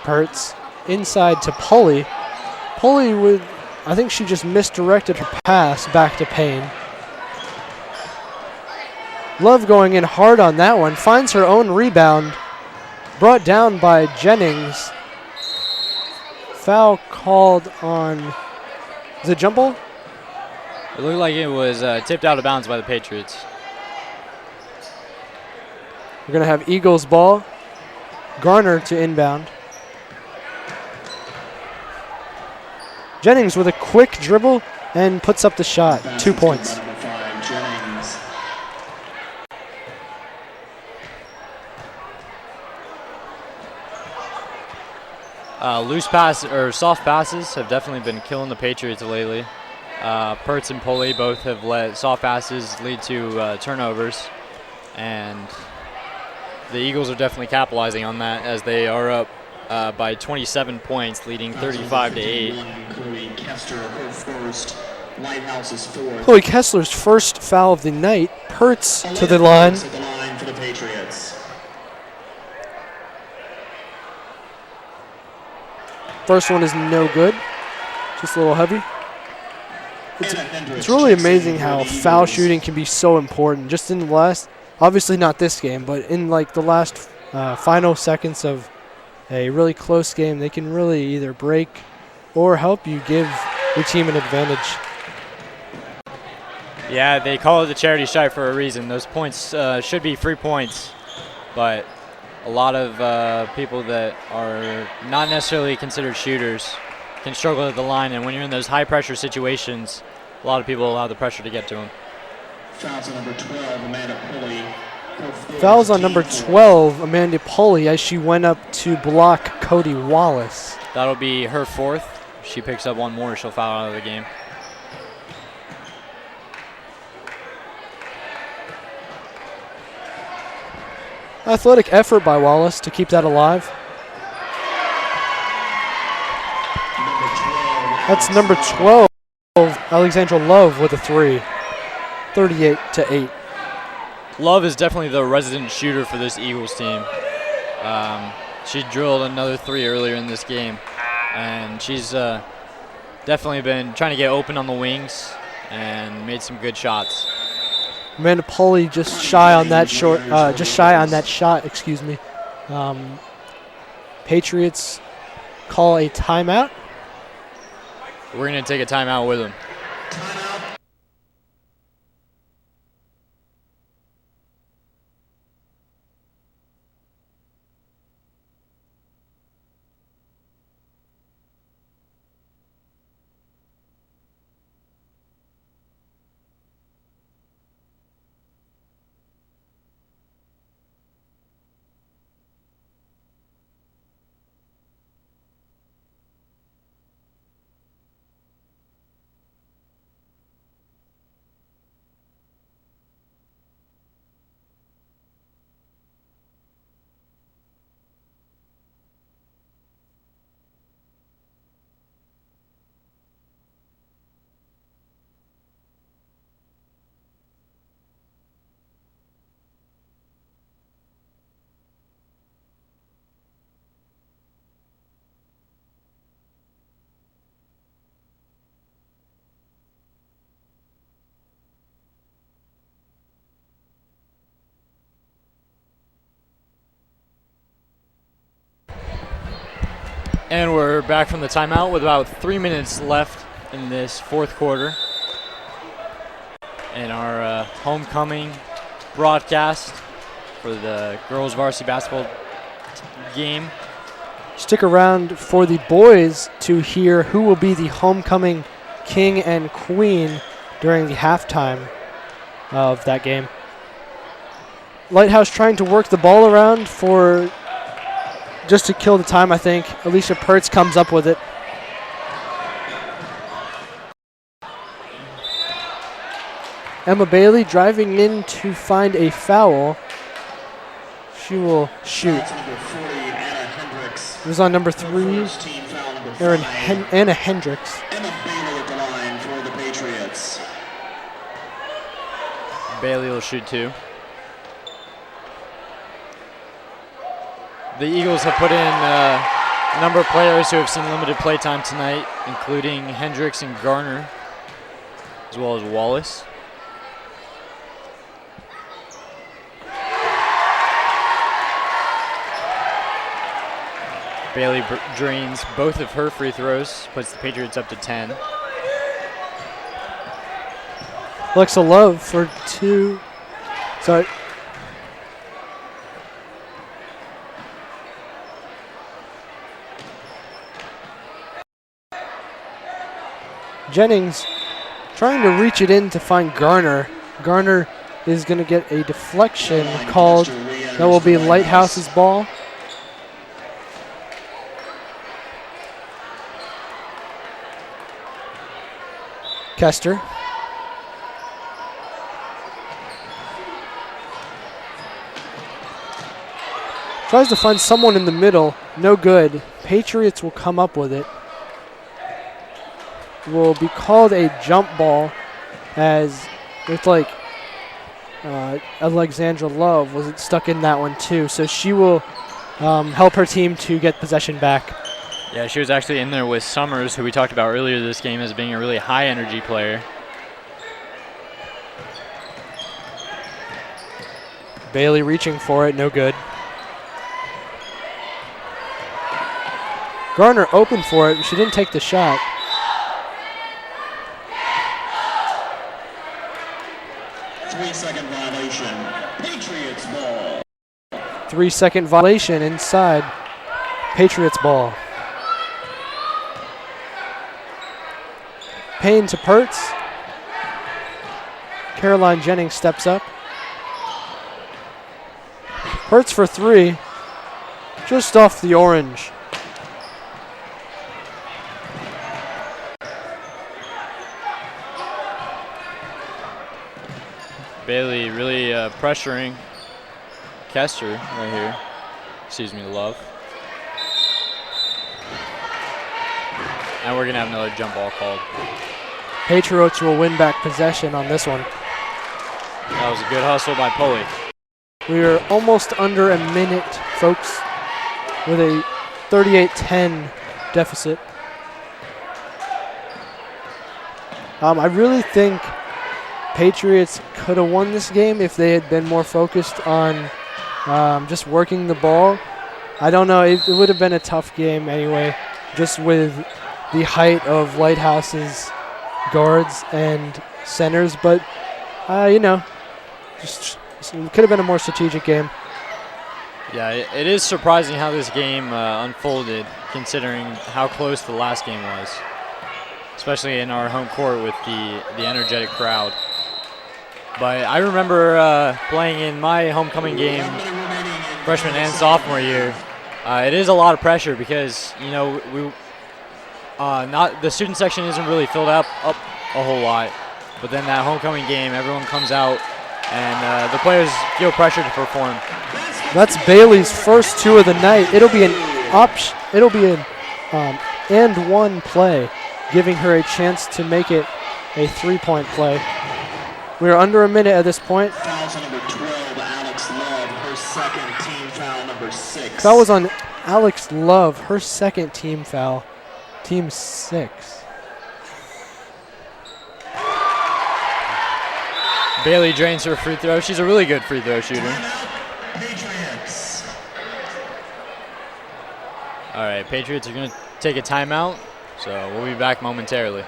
S1: Pertz. Inside to Pulley. Pulley with, I think she just misdirected her pass back to Payne. Love going in hard on that one. Finds her own rebound. Brought down by Jennings. Foul called on, is it jump ball?
S3: It looked like it was tipped out of bounds by the Patriots.
S1: We're going to have Eagles ball. Garner to inbound. Jennings with a quick dribble and puts up the shot. 2 points.
S2: Number 5, Jennings.
S3: Loose pass or soft passes have definitely been killing the Patriots lately. Pertz and Pulley both have let soft passes lead to turnovers, and the Eagles are definitely capitalizing on that as they are up by 27 points, leading 35-8.
S2: Chloe Kester, her first. Lighthouse's 4th.
S1: Chloe Kessler's first foul of the night. Pertz to the line.
S2: At the line for the Patriots.
S1: First one is no good. Just a little heavy. It's really amazing how foul shooting can be so important. Just in the last, obviously not this game, but in like the last final seconds of a really close game, they can really either break or help you give your team an advantage.
S3: Yeah, they call it the charity stripe for a reason. Those points should be free points, but a lot of people that are not necessarily considered shooters can struggle at the line, and when you're in those high-pressure situations, a lot of people allow the pressure to get to them.
S2: Fouls on number 12, Amanda Pulley.
S1: Fouls on number 12, Amanda Pulley, as she went up to block Cody Wallace.
S3: That'll be her 4th. If she picks up one more, she'll foul out of the game.
S1: Athletic effort by Wallace to keep that alive. That's number 12, Alexandra Love with a 3. 38-8.
S3: Love is definitely the resident shooter for this Eagles team. She drilled another 3 earlier in this game, and she's definitely been trying to get open on the wings and made some good shots.
S1: Amanda Pulley just shy on that shot. Excuse me. Patriots call a timeout.
S3: We're going to take a timeout with them. And we're back from the timeout with about 3 minutes left in this 4th quarter. in our homecoming broadcast for the girls varsity basketball game.
S1: Stick around for the boys to hear who will be the homecoming king and queen during the halftime of that game. Lighthouse trying to work the ball around for just to kill the time, I think. Alicia Pertz comes up with it. Emma Bailey driving in to find a foul. She will shoot.
S2: Foul to number 40, Anna Hendricks.
S1: It was on number 3,
S2: First team foul number 5.
S1: Anna Hendricks.
S2: Emma Bailey at the line for the Patriots.
S3: Bailey will shoot 2. The Eagles have put in a number of players who have seen limited play time tonight, including Hendricks and Garner, as well as Wallace. Bailey drains both of her free throws, puts the Patriots up to 10.
S1: Alexa Love for 2. Sorry. Jennings trying to reach it in to find Garner. Garner is going to get a deflection called. That will be Lighthouse's ball. Kester. Tries to find someone in the middle. No good. Patriots will come up with it. Will be called a jump ball, as it's like Alexandra Love was stuck in that one too. So she will help her team to get possession back.
S3: Yeah, she was actually in there with Summers, who we talked about earlier this game as being a really high energy player.
S1: Bailey reaching for it, no good. Garner open for it, she didn't take the shot.
S2: Three-second violation. Patriots ball.
S1: 3-second violation inside. Patriots ball. Payne to Pertz. Caroline Jennings steps up. Pertz for 3. Just off the orange.
S3: Bailey really pressuring Kester right here. Excuse me, Love. And we're going to have another jump ball called.
S1: Patriots will win back possession on this one.
S3: That was a good hustle by Pulley.
S1: We are almost under a minute, folks, with a 38-10 deficit. I really think Patriots could have won this game if they had been more focused on just working the ball. I don't know. It would have been a tough game anyway, just with the height of Lighthouse's guards and centers. But, just it could have been a more strategic game.
S3: Yeah, it is surprising how this game unfolded, considering how close the last game was, especially in our home court with the energetic crowd. But I remember playing in my homecoming game, freshman and sophomore year. It is a lot of pressure because the student section isn't really filled up a whole lot. But then that homecoming game, everyone comes out and the players feel pressure to perform.
S1: That's Bailey's first 2 of the night. It'll be an and one play, giving her a chance to make it a 3-point play. We are under a minute at this point.
S2: Foul to number 12, Alex Love, her second team foul, number 6.
S1: That was on Alex Love, her second team foul, team 6.
S3: Bailey drains her free throw. She's a really good free throw shooter.
S2: Patriots.
S3: All right, Patriots are going to take a timeout, so we'll be back momentarily.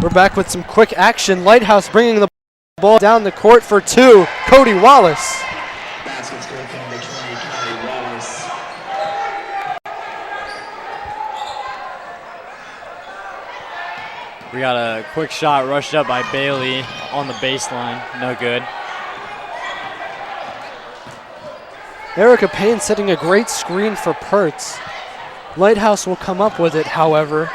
S1: We're back with some quick action. Lighthouse bringing the ball down the court for two. Cody Wallace.
S2: Basket score from number 20, Callie Wallace.
S3: We got a quick shot rushed up by Bailey on the baseline. No good.
S1: Erica Payne setting a great screen for Pertz. Lighthouse will come up with it, however,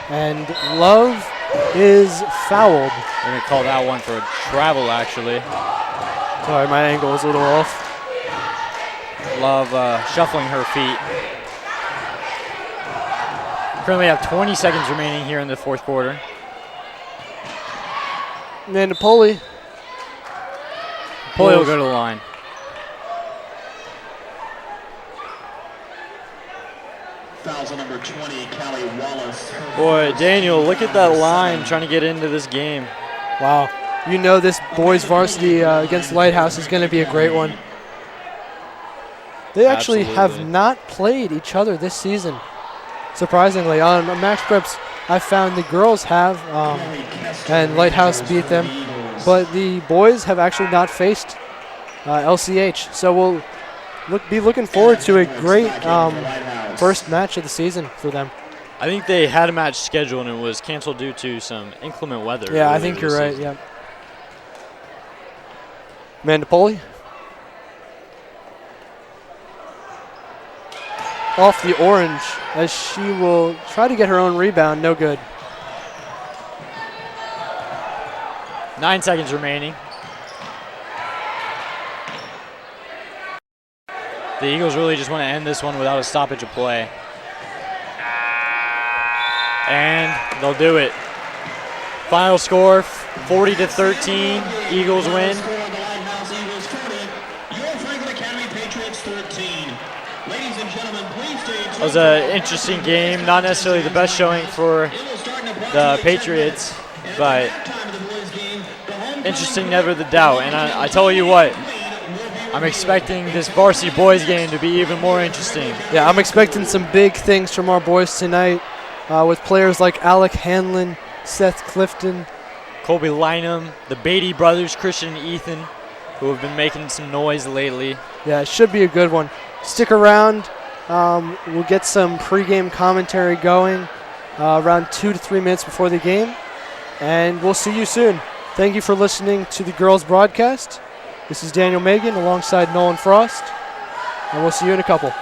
S1: and Love is fouled.
S3: We're going to call that one for a travel, actually.
S1: Sorry, my angle was a little off.
S3: Love shuffling her feet. Currently have 20 seconds remaining here in the fourth quarter.
S1: Amanda Poli.
S3: Poli will go to the line.
S2: Fouls on number 20, Callie Wallace.
S3: Boy, Daniel, look at that line trying to get into this game.
S1: Wow. You know this boys varsity against Lighthouse is going to be a great one. They actually have
S3: Absolutely.
S1: not played each other this season. Surprisingly, on Max Preps, I found the girls have, and Lighthouse beat them, but the boys have actually not faced LCH. So we'll be looking forward to a great first match of the season for them.
S3: I think they had a match scheduled and it was canceled due to some inclement weather.
S1: Yeah, I
S3: earlier
S1: think
S3: this
S1: you're right.
S3: season.
S1: Yeah. Amanda Poli. Off the orange as she will try to get her own rebound. No good.
S3: 9 seconds remaining. The Eagles really just want to end this one without a stoppage of play. And they'll do it. Final score, 40-13. Eagles win.
S2: Score of the Lighthouse Eagles 40. Your Franklin Academy Patriots 13. Ladies and gentlemen, please stay tuned.
S3: It was an interesting game. Not necessarily the best showing for the Patriots, but interesting never the doubt. And I tell you what, I'm expecting this varsity boys game to be even more interesting.
S1: Yeah, I'm expecting some big things from our boys tonight with players like Alec Hanlon, Seth Clifton.
S3: Colby Lynham, the Beatty brothers, Christian and Ethan, who have been making some noise lately.
S1: Yeah, it should be a good one. Stick around. We'll get some pregame commentary going around 2 to 3 minutes before the game. And we'll see you soon. Thank you for listening to the girls broadcast. This is Daniel Megan alongside Nolan Frost. And we'll see you in a couple.